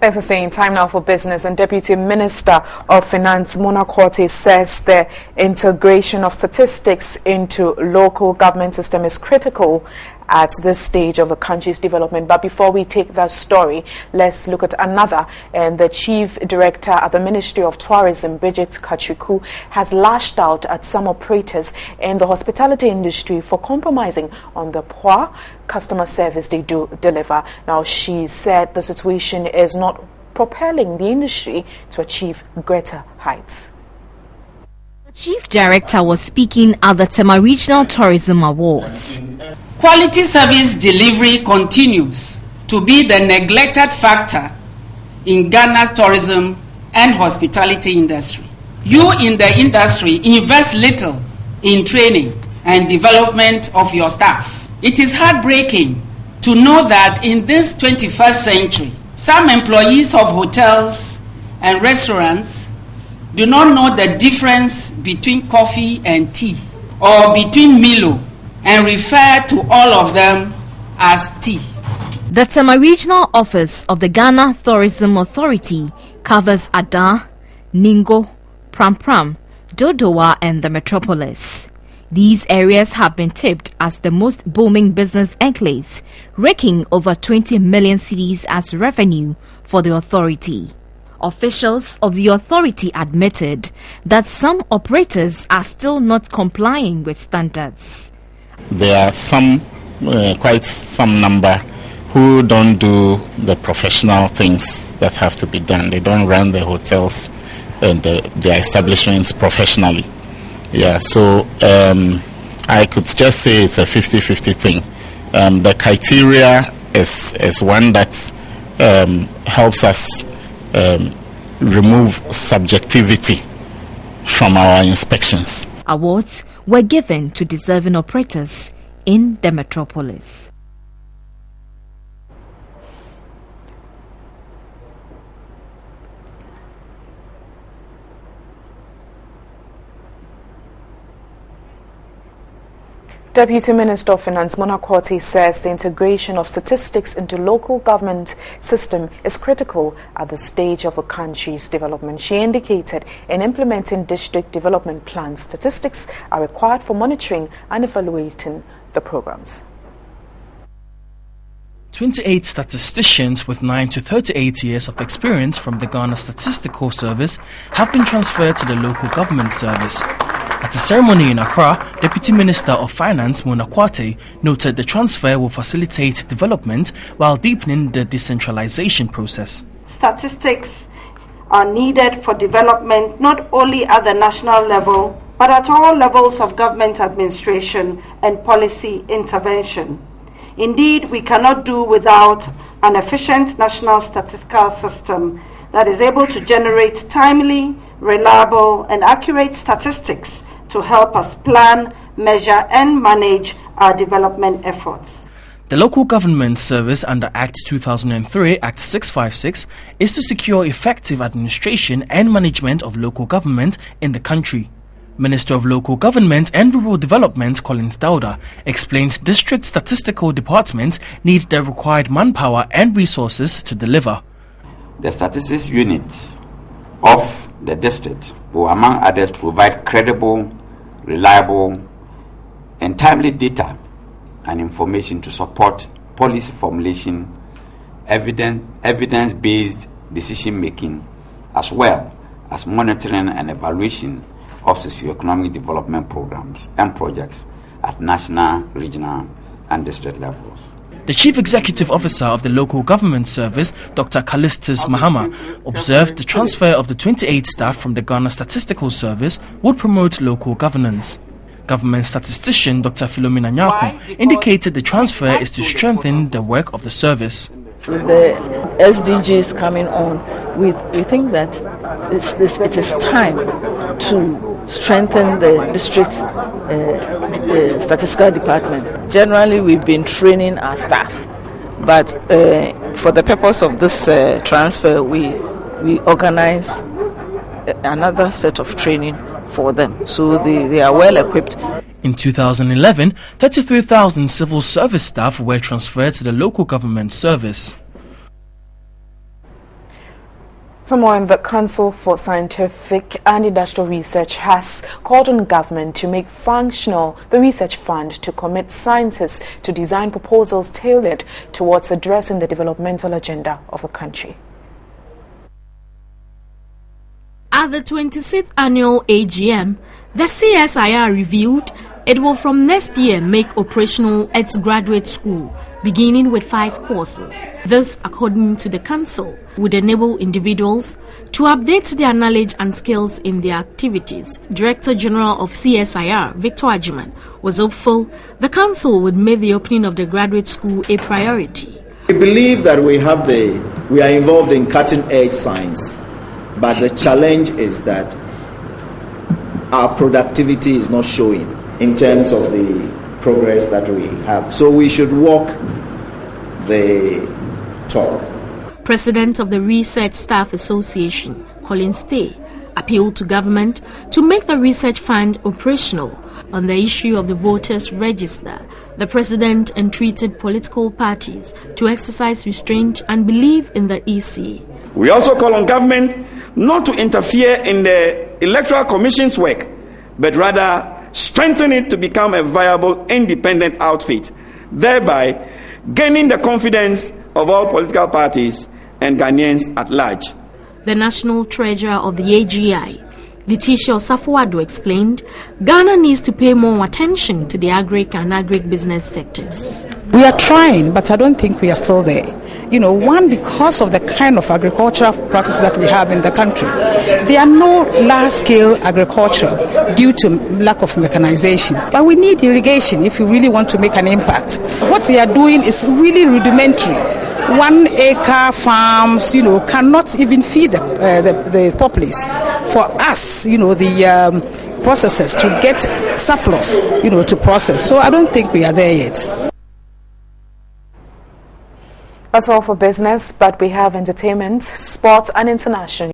Therefore, saying time now for business, and Deputy Minister of Finance Mona Quartey says the integration of statistics into local government system is critical at this stage of the country's development. But before we take that story, let's look at another. And the Chief Director at the Ministry of Tourism, Bridget Kachuku, has lashed out at some operators in the hospitality industry for compromising on the poor customer service they do deliver. Now, she said the situation is not propelling the industry to achieve greater heights. The Chief Director was speaking at the Tema Regional Tourism Awards. Quality service delivery continues to be the neglected factor in Ghana's tourism and hospitality industry. You in the industry invest little in training and development of your staff. It is heartbreaking to know that in this 21st century, some employees of hotels and restaurants do not know the difference between coffee and tea, or between Milo, and refer to all of them as tea. The Tema Regional Office of the Ghana Tourism Authority covers Ada, Ningo, Pram, Dodowa and the metropolis. These areas have been tipped as the most booming business enclaves, raking over 20 million cedis as revenue for the authority. Officials of the authority admitted that some operators are still not complying with standards. There are quite some number who don't do the professional things that have to be done. They don't run the hotels and their establishments professionally. Yeah, so I could just say it's a 50-50 thing. The criteria is one that helps us remove subjectivity from our inspections. Awards were given to deserving operators in the metropolis. Deputy Minister of Finance Mona Quartey says the integration of statistics into local government system is critical at the stage of a country's development. She indicated in implementing district development plans, statistics are required for monitoring and evaluating the programs. 28 statisticians with 9 to 38 years of experience from the Ghana Statistical Service have been transferred to the local government service. At a ceremony in Accra, Deputy Minister of Finance Mona Quartey noted the transfer will facilitate development while deepening the decentralization process. Statistics are needed for development not only at the national level but at all levels of government administration and policy intervention. Indeed, we cannot do without an efficient national statistical system that is able to generate timely, reliable and accurate statistics to help us plan, measure and manage our development efforts. The Local Government Service under Act 2003, Act 656, is to secure effective administration and management of local government in the country. Minister of Local Government and Rural Development Collins Dauda explains district statistical departments need the required manpower and resources to deliver. The statistics unit of the district will, among others, provide credible, reliable and timely data and information to support policy formulation, evidence-based decision-making, as well as monitoring and evaluation of socio-economic development programs and projects at national, regional and district levels. The Chief Executive Officer of the Local Government Service, Dr. Callistus Mahama, observed the transfer of the 28 staff from the Ghana Statistical Service would promote local governance. Government statistician Dr. Philomena Nyako indicated the transfer is to strengthen the work of the service. With the SDGs coming on, we think that it is time to strengthen the district statistical department. Generally, we've been training our staff, but for the purpose of this transfer, we organize another set of training for them, so they are well equipped. In 2011, 33,000 civil service staff were transferred to the local government service. Someone, the Council for Scientific and Industrial Research has called on government to make functional the research fund to commit scientists to design proposals tailored towards addressing the developmental agenda of the country. At the 26th annual AGM, the CSIR revealed it will from next year make operational its graduate school, beginning with 5 courses. This, according to the council, would enable individuals to update their knowledge and skills in their activities. Director General of CSIR, Victor Ajiman, was hopeful the council would make the opening of the graduate school a priority. We believe that we are involved in cutting-edge science, but the challenge is that our productivity is not showing in terms of the progress that we have. So we should walk the talk. President of the Research Staff Association, Colin Stay, appealed to government to make the research fund operational. On the issue of the voters' register, the president entreated political parties to exercise restraint and believe in the EC. We also call on government not to interfere in the Electoral Commission's work, but rather strengthen it to become a viable, independent outfit, thereby gaining the confidence of all political parties and Ghanaians at large. The National Treasurer of the AGI, Letitia Osafuado, explained Ghana needs to pay more attention to the agric and agribusiness sectors. We are trying, but I don't think we are still there. One, because of the kind of agricultural practices that we have in the country. There are no large-scale agriculture due to lack of mechanization. But we need irrigation if we really want to make an impact. What they are doing is really rudimentary. 1 acre farms, cannot even feed the populace. For us, the processors to get surplus, to process. So I don't think we are there yet. That's all for business, but we have entertainment, sports and international.